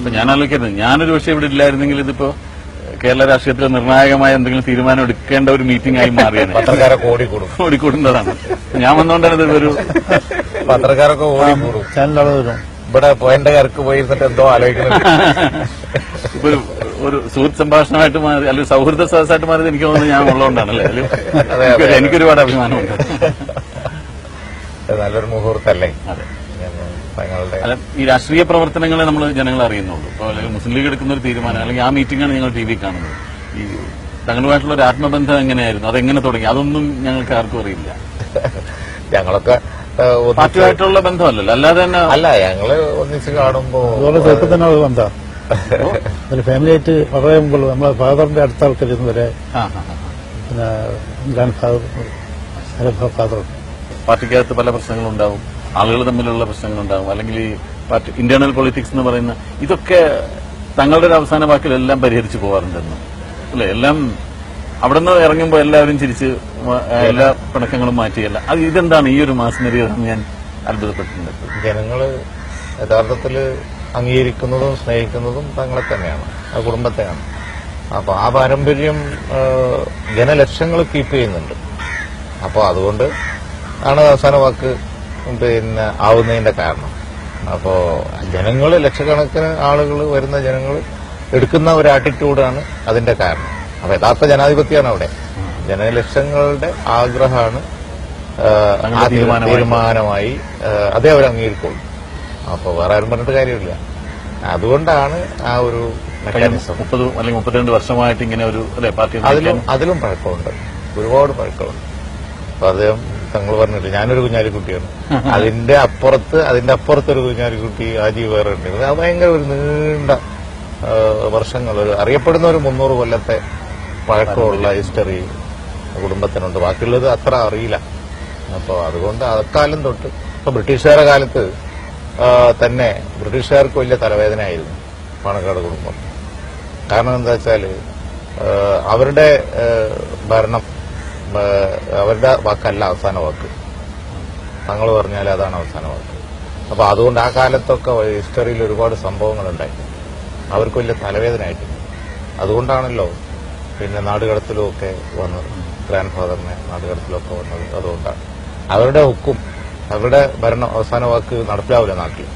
അപ്പൊ ഞാൻ ആലോചിക്കുന്നത് ഞാനൊരു പക്ഷേ ഇവിടെ ഇല്ലായിരുന്നെങ്കിൽ ഇതിപ്പോ കേരള രാഷ്ട്രീയത്തിൽ നിർണായകമായ എന്തെങ്കിലും തീരുമാനം എടുക്കേണ്ട ഒരു മീറ്റിംഗ് ആയി മാറിയാണ്. പത്രക്കാരൊക്കെ ഓടിക്കൂടുന്നതാണ്. ഞാൻ വന്നുകൊണ്ടാണ് ഇതൊരു പത്രക്കാരൊക്കെ ഓടിക്കൂടും. ഇവിടെ പോയിന്റുകാർക്ക് പോയിരുന്നിട്ട് എന്തോ ആലോചിക്കുന്നത്. ഇപ്പൊ ഒരു സുഹൃത്ത് സംഭാഷണമായിട്ട് മാറി, അല്ലെങ്കിൽ സൗഹൃദ സദസ്സായിട്ട് മാറിയത് എനിക്ക് തോന്നുന്നത് ഞാൻ ഉള്ളതുകൊണ്ടാണല്ലേ. എനിക്കൊരുപാട് അഭിമാനമുണ്ട്. നല്ലൊരു മുഹൂർത്തല്ലേ. അതെ. അല്ല, ഈ രാഷ്ട്രീയ പ്രവർത്തനങ്ങളെ നമ്മൾ ജനങ്ങൾ അറിയുന്നുള്ളൂ. ഇപ്പോൾ അല്ലെങ്കിൽ മുസ്ലിം ലീഗ് എടുക്കുന്ന ഒരു തീരുമാനം, അല്ലെങ്കിൽ ആ മീറ്റിംഗാണ് ഞങ്ങൾ ടി വി കാണുന്നത്. ഈ തങ്ങളുമായിട്ടുള്ള ഒരു ആത്മബന്ധം എങ്ങനെയായിരുന്നു, അതെങ്ങനെ തുടങ്ങി, അതൊന്നും ഞങ്ങൾക്ക് ആർക്കും അറിയില്ല. ഞങ്ങളൊക്കെ പാർട്ടിയായിട്ടുള്ള ബന്ധമല്ലല്ലോ, അല്ലാതെ തന്നെ അല്ല. ഞങ്ങള് ഒന്നിച്ച് കാണുമ്പോ ചെറുപ്പത്തിനുള്ള ബന്ധം ഒരു ഫാമിലിയായിട്ട് വളരെ മുമ്പുള്ള നമ്മളെ ഫാദറിന്റെ അടുത്ത ആൾക്കാരിന്ന് വരെ, പിന്നെ ഗ്രാൻഡ് ഫാദർ. പാർട്ടിക്കകത്ത് പല പ്രശ്നങ്ങളുണ്ടാവും, ആളുകൾ തമ്മിലുള്ള പ്രശ്നങ്ങളുണ്ടാവും, അല്ലെങ്കിൽ ഈ പാർട്ടി ഇന്റേണൽ പൊളിറ്റിക്സ് എന്ന് പറയുന്ന ഇതൊക്കെ തങ്ങളുടെ ഒരു അവസാന വാക്കിലെല്ലാം പരിഹരിച്ചു പോകാറുണ്ടെന്ന് അല്ലെ. എല്ലാം അവിടെ നിന്ന് ഇറങ്ങുമ്പോൾ എല്ലാവരും ചിരിച്ച് എല്ലാ പിണക്കങ്ങളും മാറ്റിയല്ല. അത് ഇതെന്താണ് ഈ ഒരു മാസനരിയെന്ന് ഞാൻ അത്ഭുതപ്പെട്ടിട്ടുണ്ട്. ജനങ്ങള് യഥാർത്ഥത്തില് അംഗീകരിക്കുന്നതും സ്നേഹിക്കുന്നതും തങ്ങളെ തന്നെയാണ്, ആ കുടുംബത്തെയാണ്. അപ്പൊ ആ പാരമ്പര്യം ജനലക്ഷങ്ങൾ കീപ്പ് ചെയ്യുന്നുണ്ട്. അപ്പൊ അതുകൊണ്ട് ആണ് അവസാന വാക്ക് പിന്നെ ആവുന്നതിന്റെ കാരണം. അപ്പോ ജനങ്ങള് ലക്ഷക്കണക്കിന് ആളുകൾ വരുന്ന ജനങ്ങൾ എടുക്കുന്ന ഒരു ആറ്റിറ്റ്യൂഡാണ് അതിന്റെ കാരണം. അപ്പൊ യഥാർത്ഥ ജനാധിപത്യമാണ് അവിടെ. ജനലക്ഷങ്ങളുടെ ആഗ്രഹമാണ് തീരുമാനമായി അതേ അവർ അംഗീകരിക്കുള്ളൂ. അപ്പൊ വേറെ ആരും പറഞ്ഞിട്ട് കാര്യമില്ല. അതുകൊണ്ടാണ് ആ ഒരു മെക്കാനിസം 30 അല്ലെങ്കിൽ 32 വർഷമായിട്ട് ഇങ്ങനെ ഒരു പാർട്ടി അതിലും പഴക്കമുണ്ട്, ഒരുപാട് പഴക്കമുണ്ട്. അപ്പൊ അദ്ദേഹം തങ്ങൾ പറഞ്ഞില്ല, ഞാനൊരു കുഞ്ഞാലിക്കുട്ടിയാണ്. അതിന്റെ അപ്പുറത്തൊരു കുഞ്ഞാലിക്കുട്ടി ആജീവ് വേറെ ഉണ്ടായിരുന്നു. അത് ഭയങ്കര ഒരു നീണ്ട വർഷങ്ങൾ, അറിയപ്പെടുന്ന ഒരു 300 കൊല്ലത്തെ പഴക്കമുള്ള ഹിസ്റ്ററി കുടുംബത്തിനുണ്ട്. ബാക്കിയുള്ളത് അത്ര അറിയില്ല. അപ്പോൾ അതുകൊണ്ട് അക്കാലം തൊട്ട് ഇപ്പൊ ബ്രിട്ടീഷുകാരുടെ കാലത്ത് തന്നെ ബ്രിട്ടീഷുകാർക്ക് വലിയ തലവേദനയായിരുന്നു പാണക്കാട് കുടുംബം. കാരണം എന്താ വെച്ചാല് അവരുടെ ഭരണം അവരുടെ വാക്കല്ല അവസാന വാക്ക്. തങ്ങൾ പറഞ്ഞാൽ അതാണ് അവസാന വാക്ക്. അപ്പൊ അതുകൊണ്ട് ആ കാലത്തൊക്കെ ഹിസ്റ്ററിയിൽ ഒരുപാട് സംഭവങ്ങളുണ്ടായി. അവർക്ക് വലിയ തലവേദനയായിട്ടില്ല. അതുകൊണ്ടാണല്ലോ പിന്നെ നാടുകടത്തിലും ഒക്കെ വന്നത്, ഗ്രാൻഡ് ഫാദറിനെ നാടുകടത്തിലൊക്കെ വന്നത്. അതുകൊണ്ടാണ് അവരുടെ ഹുക്കും, അവരുടെ ഭരണം അവസാന വാക്ക് നടപ്പിലാവില്ല നാട്ടിൽ.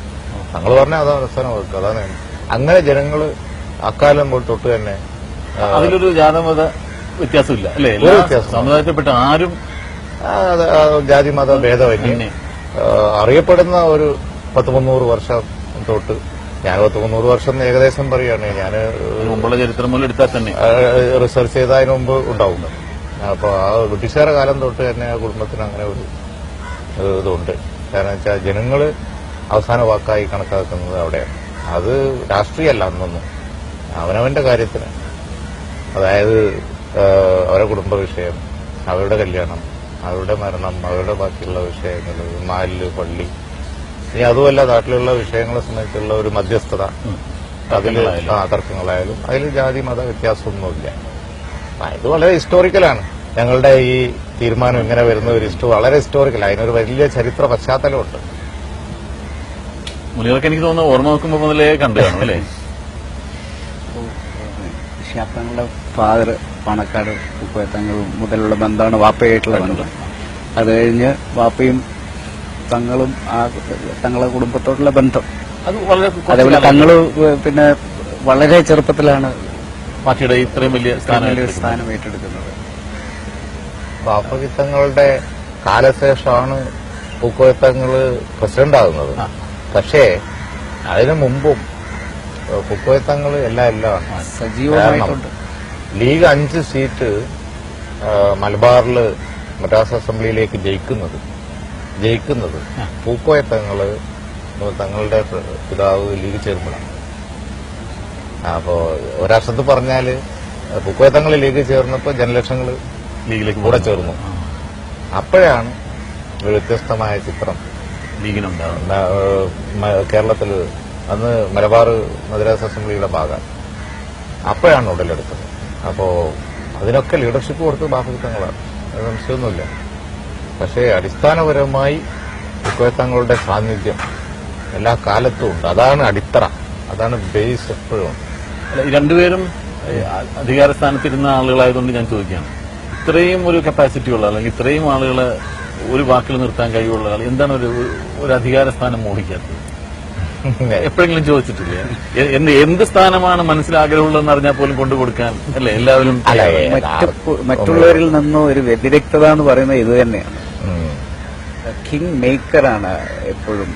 തങ്ങൾ പറഞ്ഞാൽ അതാണ് അവസാന വാക്ക്. അതാണ് അങ്ങനെ ജനങ്ങൾ അക്കാലം തൊട്ട് തന്നെ അതിലൊരു ജാതമത വ്യത്യാസമില്ല അല്ലേ. സമുദായത്തിൽപ്പെട്ട ആരും ജാതി മത ഭേദമന്യേ അറിയപ്പെടുന്ന ഒരു 10-300 വർഷം തൊട്ട്, ഞാൻ 10-300 വർഷം ഏകദേശം പറയുകയാണ്. ഞാൻ മുമ്പുള്ള ചരിത്രം മൂലം എടുത്താൽ തന്നെ റിസർച്ച് ചെയ്തതിന് മുമ്പ് ഉണ്ടാവും. അപ്പൊ ആ ബ്രിട്ടീഷുകാരുടെ കാലം തൊട്ട് തന്നെ ആ കുടുംബത്തിന് അങ്ങനെ ഒരു ഇതുണ്ട്. കാരണം വെച്ചാൽ ജനങ്ങള് അവസാന വാക്കായി കണക്കാക്കുന്നത് അവിടെയാണ്. അത് രാഷ്ട്രീയമല്ല അന്നൊന്നും, അവനവന്റെ കാര്യത്തിന്. അതായത് അവരുടെ കുടുംബ വിഷയം, അവരുടെ കല്യാണം, അവരുടെ മരണം, അവരുടെ ബാക്കിയുള്ള വിഷയങ്ങൾ, മാലില്, പള്ളി, ഇനി അതുമല്ല നാട്ടിലുള്ള വിഷയങ്ങളെ സംബന്ധിച്ചുള്ള ഒരു മധ്യസ്ഥത, അതില് തർക്കങ്ങളായാലും അതിൽ ജാതി മത വ്യത്യാസമൊന്നുമില്ല. ഇത് വളരെ ഹിസ്റ്റോറിക്കലാണ്. ഞങ്ങളുടെ ഈ തീരുമാനം ഇങ്ങനെ വരുന്ന ഒരു വളരെ ഹിസ്റ്റോറിക്കൽ, അതിനൊരു വലിയ ചരിത്ര പശ്ചാത്തലമുണ്ട്. മുനികൾക്ക് എനിക്ക് തോന്നുന്നു ഓർമ്മ നോക്കുമ്പോൾ മുതലേ കണ്ടു കാണും അല്ലേ. തങ്ങളുടെ ഫാദർ പാണക്കാട് ഉപ്പത്തങ്ങൾ മുതലുള്ള ബന്ധമാണ് വാപ്പയായിട്ടുള്ള ബന്ധം. അത് കഴിഞ്ഞ് വാപ്പയും തങ്ങളും തങ്ങളെ കുടുംബത്തോടുള്ള ബന്ധം, അതേപോലെ തങ്ങള് പിന്നെ വളരെ ചെറുപ്പത്തിലാണ് പാർട്ടിയുടെ ഇത്രയും വലിയ സ്ഥാനം ഏറ്റെടുക്കുന്നത്. വാപ്പകിത്തങ്ങളുടെ കാലശേഷമാണ് പൂക്കോയത്തങ്ങള് പ്രസിഡന്റ് ആകുന്നത്. പക്ഷേ അതിനു മുമ്പും പൂക്കോയത്തങ്ങള് എല്ലാം സജീവമായിട്ടുണ്ട്. ലീഗ് 5 സീറ്റ് മലബാറില് മദ്രാസ് അസംബ്ലിയിലേക്ക് ജയിക്കുന്നത് പൂക്കോയത്തങ്ങള് തങ്ങളുടെ പിതാവ് ലീഗ് ചെയർമാനാണ്. അപ്പോ ഒരർത്ഥത്തിൽ പറഞ്ഞാല് പൂക്കോയത്തങ്ങൾ ലീഗ് ചേർന്നപ്പോ ജനലക്ഷങ്ങൾ ലീഗിലേക്ക് കൂടെ ചേർന്നു. അപ്പോഴാണ് ഒരു വ്യത്യസ്തമായ ചിത്രം ലീഗിനുണ്ടാകും കേരളത്തിൽ. അന്ന് മലബാർ മദ്രാസ് അസംബ്ലിയുടെ ഭാഗം അപ്പോഴാണ് ഉടലെടുത്തത്. അപ്പോ അതിനൊക്കെ ലീഡർഷിപ്പ് കൊടുത്തത് ബാപ്പുത്തങ്ങളാണ്, അത് സംശയമൊന്നുമില്ല. പക്ഷേ അടിസ്ഥാനപരമായി പൂക്കോയത്തങ്ങളുടെ സാന്നിധ്യം എല്ലാ കാലത്തും ഉണ്ട്. അതാണ് അടിത്തറ. അതാണ് ബേസ് എപ്പോഴും. അല്ല, ഈ രണ്ടുപേരും അധികാര സ്ഥാനത്തിരുന്ന ആളുകളായതുകൊണ്ട് ഞാൻ ചോദിക്കുകയാണ്, ഇത്രയും ഒരു കപ്പാസിറ്റി ഉള്ള അല്ലെങ്കിൽ ഇത്രയും ആളുകളെ ഒരു വാക്കിൽ നിർത്താൻ കഴിവുള്ള ആൾ എന്താണ് ഒരു അധികാര സ്ഥാനം മോഹിക്കാത്തത്? എപ്പോഴെങ്കിലും ചോദിച്ചിട്ടില്ലേ? എന്ത് സ്ഥാനമാണ് മനസ്സിലാഗ്രഹമുള്ളതെന്ന് അറിഞ്ഞാൽ പോലും കൊണ്ടുകൊടുക്കാൻ അല്ലെ എല്ലാവരും? മറ്റുള്ളവരിൽ നിന്നും ഒരു വ്യതിരിക്തത എന്ന് പറയുന്നത് ഇത് തന്നെയാണ്. കിങ് മേക്കറാണ് എപ്പോഴും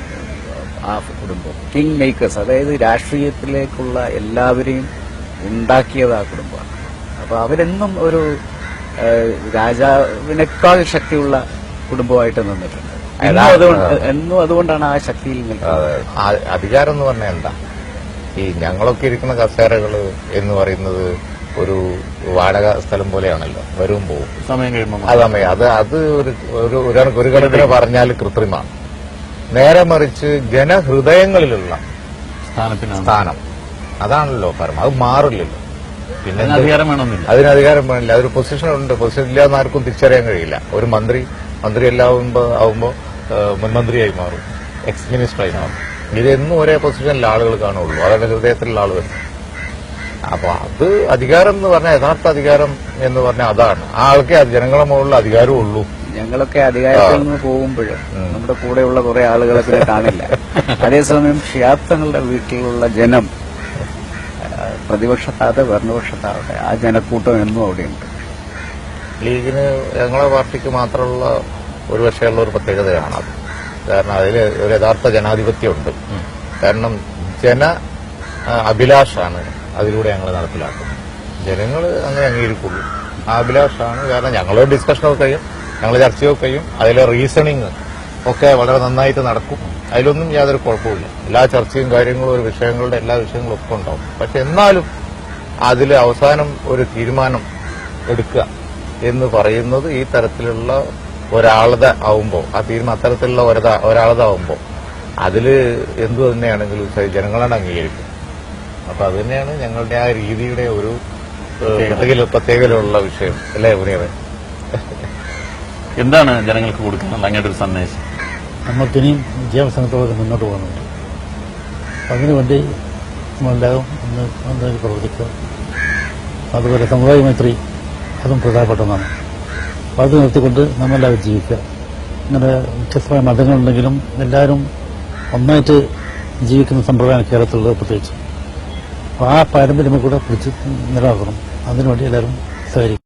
ആ കുടുംബം. കിങ് മേക്കേഴ്സ്, അതായത് രാഷ്ട്രീയത്തിലേക്കുള്ള എല്ലാവരെയും ഉണ്ടാക്കിയത് ആ കുടുംബമാണ്. അപ്പൊ അവരെന്നും ഒരു രാജാവിനേക്കാൾ ശക്തിയുള്ള കുടുംബമായിട്ട് നിന്നിട്ടുണ്ട്. എന്നും അതുകൊണ്ടാണ് ആ ശക്തിയിൽ നിൽക്കുന്നത്. അധികാരം എന്ന് പറഞ്ഞാൽ എന്താ? ഈ ഞങ്ങളൊക്കെ ഇരിക്കുന്ന കസേരകള് എന്ന് പറയുന്നത് ഒരു വാടക സ്ഥലം പോലെയാണല്ലോ, വരും പോവും, സമയം കഴിയുമ്പോൾ. അത് ഒരു കണക്കിന് പറഞ്ഞാൽ കൃത്രിമാണ്. നേരെ മറിച്ച് ജനഹൃദയങ്ങളിലുള്ള സ്ഥാനം അതാണല്ലോ പരം, അത് മാറില്ലല്ലോ. പിന്നെ അധികാരം വേണമെന്നില്ല, അതിന് അധികാരം വേണില്ല. അതൊരു പൊസിഷനുണ്ട്, പൊസിഷൻ ഇല്ലാന്ന് ആർക്കും തിരിച്ചറിയാൻ കഴിയില്ല. ഒരു മന്ത്രി ആവുമ്പോ മുൻമന്ത്രിയായി മാറും, എക്സ് മിനിസ്റ്ററായി മാറും. ഇതെന്നും ഒരേ പൊസിഷനിൽ ആളുകൾ കാണുള്ളൂ, അവരുടെ ഹൃദയത്തിലുള്ള ആളുകൾ. അപ്പൊ അത് അധികാരം എന്ന് പറഞ്ഞാൽ, യഥാർത്ഥ അധികാരം എന്ന് പറഞ്ഞാൽ അതാണ്. ആ ആൾക്കേ ജനങ്ങളെ മുകളിൽ അധികാരവും ഉള്ളൂ. ഞങ്ങളൊക്കെ അധികാരത്തിൽ നിന്ന് പോകുമ്പോൾ നമ്മുടെ കൂടെയുള്ള കുറെ ആളുകളെ പിന്നെ കാണില്ല. അതേസമയം ഷിഹാബ് തങ്ങളുടെ വീട്ടിലുള്ള ജനം, പ്രതിപക്ഷത്താവട്ടെ ഭരണപക്ഷത്താവട്ടെ, ആ ജനക്കൂട്ടം എന്നും അവിടെയുണ്ട്. ലീഗിന് ഞങ്ങളെ പാർട്ടിക്ക് മാത്രമുള്ള ഒരു പക്ഷേയുള്ള ഒരു പ്രത്യേകതയാണ് അത്. കാരണം അതിൽ ഒരു യഥാർത്ഥ ജനാധിപത്യമുണ്ട്. കാരണം അഭിലാഷാണ് അതിലൂടെ ഞങ്ങൾ നടപ്പിലാക്കുന്നത്. ജനങ്ങൾ അങ്ങനെ അംഗീകരിക്കുള്ളൂ. ആ അഭിലാഷാണ്. കാരണം ഞങ്ങളോട് ഡിസ്കഷനൊക്കെ കഴിയും, ഞങ്ങൾ ചർച്ചയൊക്കെ കഴിയും, അതിലെ റീസണിങ് ഒക്കെ വളരെ നന്നായിട്ട് നടക്കും. അതിലൊന്നും യാതൊരു കുഴപ്പമില്ല. എല്ലാ ചർച്ചയും കാര്യങ്ങളും ഒരു വിഷയങ്ങളുടെ എല്ലാ വിഷയങ്ങളും ഒക്കെ ഉണ്ടാവും. പക്ഷെ എന്നാലും അതിൽ അവസാനം ഒരു തീരുമാനം എടുക്കുക എന്ന് പറയുന്നത് ഈ തരത്തിലുള്ള ഒരാളത ആവുമ്പോൾ, ആ തീരുമാനം അത്തരത്തിലുള്ള ഒരാളത ആവുമ്പോൾ അതില് എന്തു തന്നെയാണെങ്കിലും ജനങ്ങളാണ് അംഗീകരിക്കും. അപ്പൊ അത് തന്നെയാണ് ഞങ്ങളുടെ ആ രീതിയുടെ ഒരു പ്രത്യേകതയുള്ള വിഷയം അല്ലേ മുനിയവൻ? എന്താണ് ജനങ്ങൾക്ക് കൊടുക്കുന്നത് അങ്ങയുടെ ഒരു സന്ദേശം? നമ്മൾക്കിനിയും വിദ്യാഭ്യാസത്തോടെ മുന്നോട്ട് പോകുന്നുണ്ട്. അതിനുവേണ്ടി നമ്മളെല്ലാവരും ഒന്ന് പ്രവർത്തിക്കുക. അതുപോലെ സമുദായ മൈത്രി, അതും പ്രധാനപ്പെട്ടതാണ്. അപ്പോൾ അത് നിർത്തിക്കൊണ്ട് നമ്മളെല്ലാവരും ജീവിക്കുക. ഇങ്ങനെ വ്യത്യസ്തമായ മതങ്ങളുണ്ടെങ്കിലും എല്ലാവരും ഒന്നായിട്ട് ജീവിക്കുന്ന സമ്പ്രദായം കേരളത്തിലുള്ളത് പ്രത്യേകിച്ച്. അപ്പോൾ ആ പാരമ്പര്യം കൂടെ പിടിച്ച് നിലനിർത്തണം. അതിനുവേണ്ടി എല്ലാവരും സഹകരിക്കും.